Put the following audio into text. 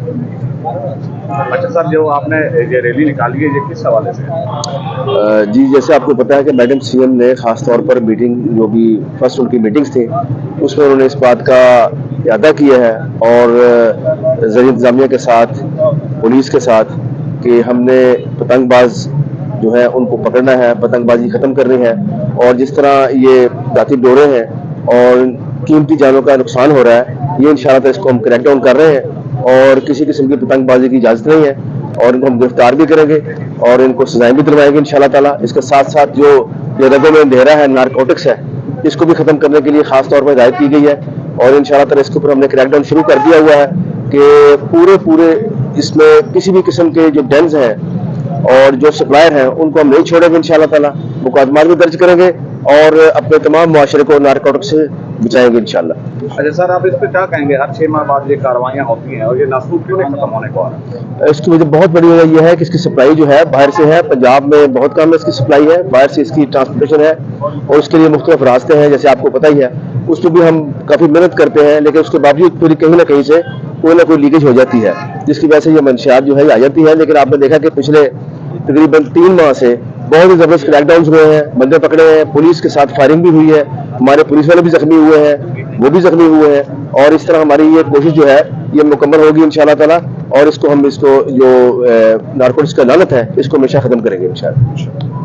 अच्छा सर, जो आपने ये रैली निकाली है, ये किस हवाले से है? जी, जैसे आपको पता है कि मैडम सीएम ने खास तौर पर मीटिंग जो भी फर्स्ट उनकी मीटिंग्स थी उसमें उन्होंने इस बात का इरादा किया है और ज़रिए इंतज़ामिया के साथ, पुलिस के साथ कि हमने पतंगबाज जो है उनको पकड़ना है, पतंगबाजी ख़त्म करनी है और जिस तरह ये जाती डोरे हैं और कीमती जानों का नुकसान हो रहा है, ये इंशाअल्लाह ताला इसको हम क्रैकडाउन कर रहे हैं और किसी किस्म की पतंगबाजी की इजाज़त नहीं है और इनको हम गिरफ्तार भी करेंगे और इनको सजाएं भी दिलवाएंगे इंशाअल्लाह ताला। इसके साथ साथ जो ये रगों में अंधेरा है, नारकोटिक्स है, इसको भी ख़त्म करने के लिए खास तौर पर हिदायत की गई है और इंशाअल्लाह ताला इसके ऊपर हमने क्रैकडाउन शुरू कर दिया हुआ है कि पूरे इसमें किसी भी किस्म के जो डेन्स हैं और जो सप्लायर हैं उनको हम नहीं छोड़ेंगे इंशाअल्लाह ताला, मुकदमात भी दर्ज करेंगे और अपने तमाम मुआशरे को नारकोटिक्स से बचाएंगे इंशाअल्लाह। अच्छा सर, आप इस पे क्या कहेंगे? हर 6 माह बाद ये कार्रवाइयाँ होती हैं और ये नासूर क्यों नहीं खत्म होने को आ रहा? इसकी वजह बहुत बड़ी वजह यह है कि इसकी सप्लाई जो है बाहर से है, पंजाब में बहुत कम इसकी सप्लाई है, बाहर से इसकी ट्रांसपोर्टेशन है और उसके लिए मुख्तलिफ रास्ते हैं जैसे आपको पता ही है। उसमें भी हम काफ़ी मेहनत करते हैं लेकिन उसके बावजूद पूरी कहीं ना कहीं से कोई ना कोई लीकेज हो जाती है जिसकी वजह से ये मंशियात जो है आ जाती है। लेकिन आपने देखा कि पिछले तकरीबन 3 माह से बहुत ही ज़बरदस्त क्रैकडाउन हुए हैं, बंदे पकड़े हैं, पुलिस के साथ फायरिंग भी हुई है, हमारे पुलिस वाले भी जख्मी हुए हैं, वो भी जख्मी हुए हैं और इस तरह हमारी ये कोशिश जो है ये मुकम्मल होगी इंशाअल्लाह ताला और इसको हम इसको जो नारकोटिक्स का लानत है इसको हमेशा ख़त्म करेंगे इंशाअल्लाह।